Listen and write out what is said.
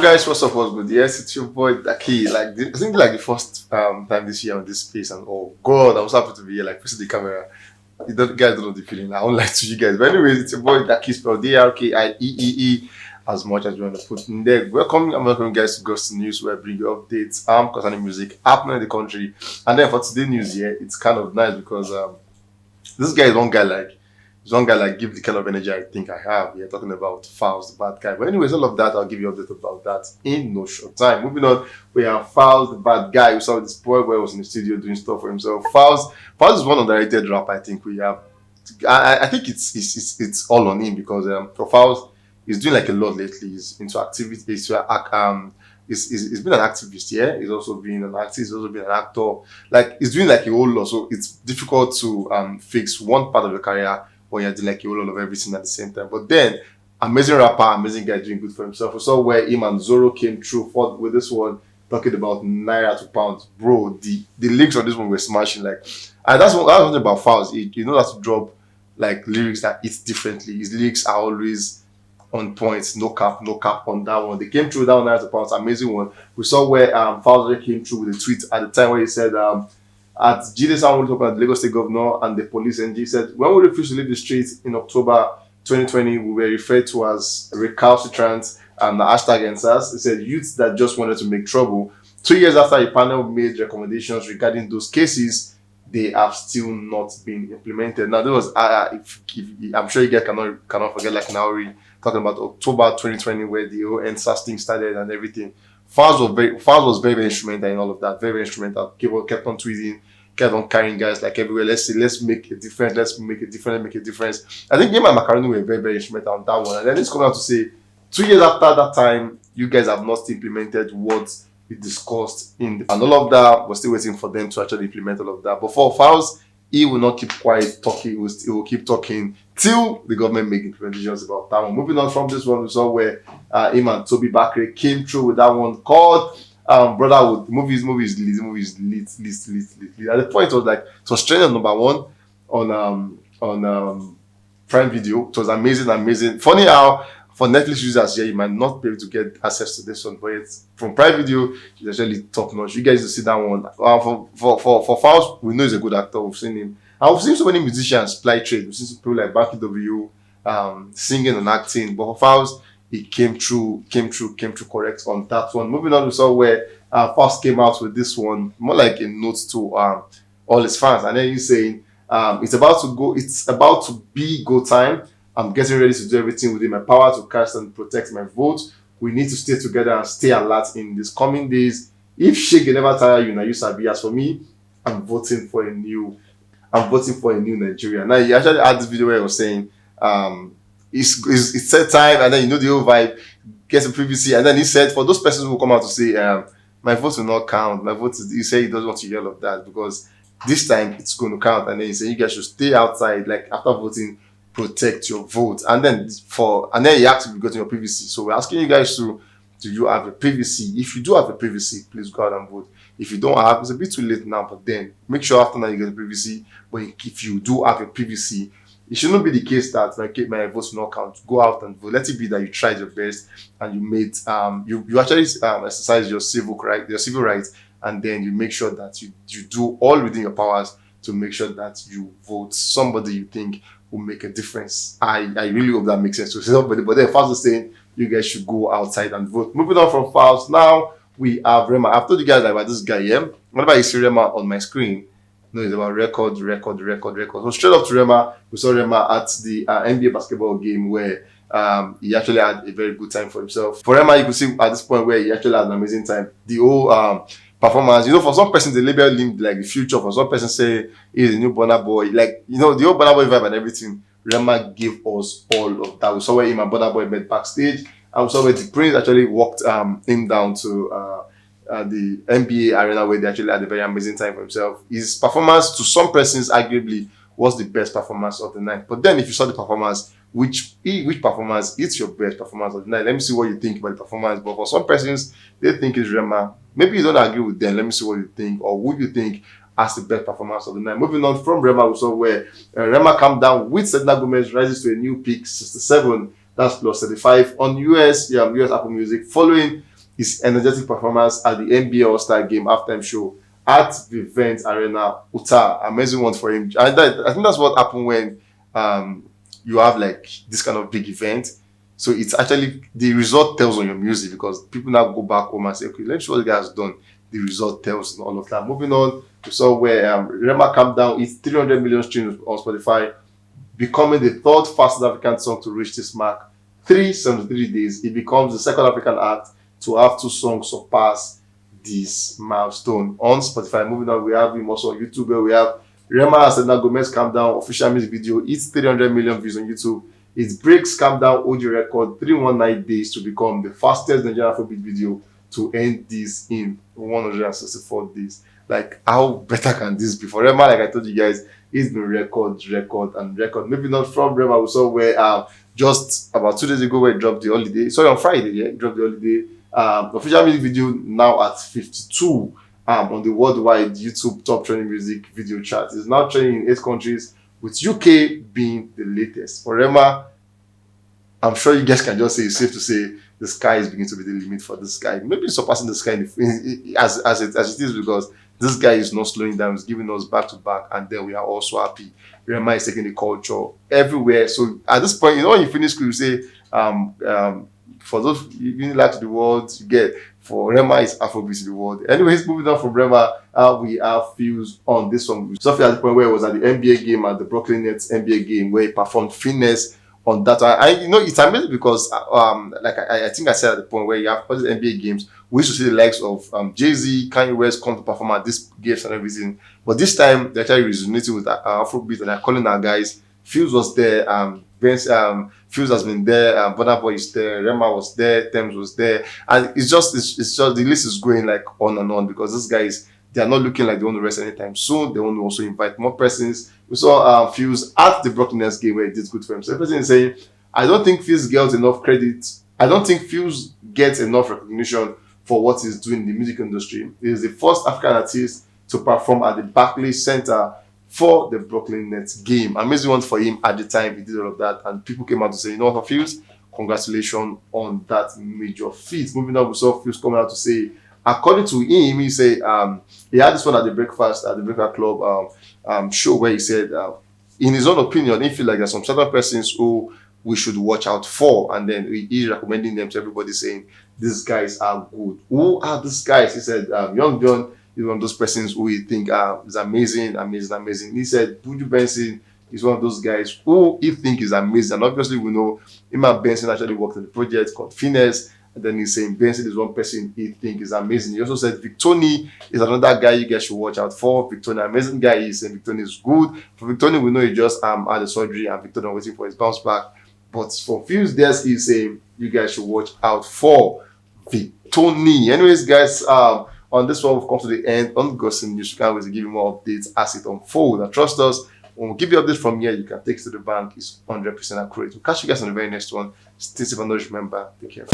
guys, what's up? What's good? Yes, it's your boy Daki. I think like the first time this year on this space, and oh god, I was happy to be here. Like facing the camera, guys don't know the feeling. I won't lie to you guys. But anyways, it's your boy Daki, spelled DRKIEEE. As much as you want to put in there. Welcome guys to Ghost News, where I bring you updates concerning music happening in the country. And then for today's news here, it's kind of nice because this guy is one guy like give the kind of energy I think I have. We're talking about Falz, the bad guy. But anyways, all of that, I'll give you an update about that in no short time. Moving on, we have Falz, the bad guy. We saw this boy where he was in the studio doing stuff for himself. Falz is one underrated rapper I think we have. I think it's all on him because for Falz, he's doing like a lot lately. He's into activity. He's been an activist, yeah. He's also been an artist. He's also been an actor. Like he's doing like a whole lot. So it's difficult to fix one part of your career when you're doing like a whole lot of everything at the same time. But then, amazing rapper, amazing guy doing good for himself. We saw where him and Zoro came through with this one, talking about naira to pounds. Bro, the lyrics on this one were smashing. Like, and that's one thing about Falz. You know that to drop like lyrics that hit differently. His lyrics are always on points, no cap on that one. They came through that one naira to pounds, amazing one. We saw where Falz came through with a tweet at the time where he said at GD Sound talking at the Lagos State Governor and the police, and he said, when we refused to leave the streets in October 2020, we were referred to as recalcitrant and the hashtag answers. He said, youths that just wanted to make trouble. 2 years after a panel made recommendations regarding those cases, they have still not been implemented. Now, there was, I'm sure you guys cannot forget, like Nauri talking about October 2020, where the whole NSAS thing started and everything. Falz was very, very instrumental in all of that. Very, very instrumental. Kept on tweeting, kept on carrying guys like everywhere. Let's make a difference. Let's make a difference. I think him and Macaroni were very, very instrumental on that one. And then it's coming out to say, 2 years after that time, you guys have not implemented what we discussed and all of that. We're still waiting for them to actually implement all of that. But for Falz, he will not keep quiet talking. He will keep talking till the government make implementations about that one. Moving on from this one, we saw where him and Toby Bakre came through with that one called Brotherhood. The movie is lit. At the point, it was like, it was trending number one on Prime Video. It was amazing. Funny how for Netflix users here, you might not be able to get access to this one, but it's from Prime Video, it's actually top notch. You guys will see that one. For Falz, we know he's a good actor. We've seen him. And we've seen so many musicians play trade. We've seen some people like Banky W singing and acting. But for Falz, he came through correct on that one. Moving on, we saw where Falz came out with this one, more like a note to all his fans. And then he's saying, it's about to be go time. I'm getting ready to do everything within my power to cast and protect my vote. We need to stay together and stay alert in these coming days. If Shege never tire you, now you sabi. As for me, I'm voting for a new Nigeria. Now he actually had this video where he was saying, it's set time, and then you know the whole vibe, get some privacy, and then he said for those persons who come out to say, my vote will not count. My vote is, he said he doesn't want to hear all of that because this time it's going to count, and then he said you guys should stay outside, like after voting, protect your vote. And then he asked if you got your privacy. So we're asking you guys do you have a privacy? If you do have a privacy, please go out and vote. If you don't have, it's a bit too late now, but then make sure after that you get a privacy. But if you do have a privacy, it shouldn't be the case that my votes will not count. Go out and vote. Let it be that you tried your best and you made you actually exercise your civil rights, and then you make sure that you do all within your powers to make sure that you vote somebody you think will make a difference. I really hope that makes sense to somebody. But then Falz is saying you guys should go outside and vote. Moving on from Falz, now we have Rema. I've told you guys about this guy, yeah? Whenever you see Rema on my screen, no, it's about record. So straight up to Rema, we saw Rema at the NBA basketball game where he actually had a very good time for himself. For Rema, you could see at this point where he actually had an amazing time. The whole performance, for some person they label him like the future. For some person say he's a new Burna Boy, like the old Burna Boy vibe and everything. Rema gave us all of that. We saw where him and Burna Boy met backstage, and we saw where the Prince actually walked him down to the NBA arena where they actually had a very amazing time for himself. His performance to some persons arguably was the best performance of the night. But then if you saw the performance, which performance is your best performance of the night? Let me see what you think about the performance. But for some persons, they think it's Rema. Maybe you don't agree with them. Let me see what you think, or who you think has the best performance of the night. Moving on from Rema, we saw where Rema calmed down with Selena Gomez, rises to a new peak, 67. That's plus 35 on US Apple Music, following his energetic performance at the NBA All-Star Game halftime show at Vivint Arena, Utah. Amazing one for him. And I think that's what happened when you have like this kind of big event. So it's actually the result tells on your music, because people now go back home and say, okay, let's see what the guy has done. The result tells and all of that. Moving on, we saw where Rema Calm Down, it's 300 million streams on Spotify, becoming the third fastest African song to reach this mark. 373 days, it becomes the second African act to have 2 songs surpass this milestone on Spotify. Moving on, we have him also on YouTube, where we have Rema and Selena Gomez Calm Down official music video. It's 300 million views on YouTube. It breaks Calm Down audio record 319 days to become the fastest Nigerian Afrobeat video to end this in 164 days. Like, how better can this be? For Rema, like I told you guys, it's been record. Maybe not from Rema, we saw where just about 2 days ago where it dropped the holiday. Sorry, on Friday, yeah, it dropped the holiday. Official music video now at 52 on the worldwide YouTube top trending music video chart. It's now trending in 8 countries, with UK being the latest. For Rema, I'm sure you guys can just say it's safe to say the sky is beginning to be the limit for this guy. Maybe surpassing the sky as it is, because this guy is not slowing down. He's giving us back to back, and then we are also happy. Rema is taking the culture everywhere. So at this point, when you finish school, you say, for those you like to the world, you get for Rema is Afrobeat to the world. Anyways, moving on from Rema, we have Falz on this one. Sophie at the point where it was at the NBA game, at the Brooklyn Nets NBA game, where he performed Finesse on that. It's amazing because like I think I said at the point where you have all these NBA games, we used to see the likes of Jay-Z, Kanye West come to perform at these games and everything. But this time they're actually resonating with Afrobeat, and they're calling our guys. Falz was there, Falz has been there, Burna Boy is there, Rema was there, Thames was there, and it's just the list is going like on and on, because these guys, they are not looking like they want to rest anytime soon. They want to also invite more persons. We saw Falz at the Brooklyn Nets game where he did good for him. So the person is saying, I don't think Falz gets enough credit. I don't think Falz gets enough recognition for what he's doing in the music industry. He is the first African artist to perform at the Barclays Center for the Brooklyn Nets game. Amazing one for him at the time he did all of that, and people came out to say, you know what, Falz, congratulations on that major feat. Moving on, we saw Falz coming out to say, according to him, he said he had this one at the Breakfast Club show, where he said, in his own opinion, he feel like there's some certain persons who we should watch out for, and then he's recommending them to everybody, saying these guys are good. Who are these guys? He said, Young John is one of those persons who we think is amazing. He said Buju Benson is one of those guys who he think is amazing. And obviously we know him and Benson actually worked on the project called Finesse. And then he's saying Benson is one person he think is amazing. He also said Victony is another guy you guys should watch out for. Victony, amazing guy. He's saying Victony is good. For Victony, we know he just had the surgery, and Victony waiting for his bounce back. But for Falz, there's he's saying you guys should watch out for Victony. Anyways, guys, on this one, we've come to the end. On Gossip News, you can always give you more updates as it unfolds. And trust us, when we give you updates from here, you can take it to the bank. It's 100% accurate. We'll catch you guys on the very next one. Stay safe and always remember, take care.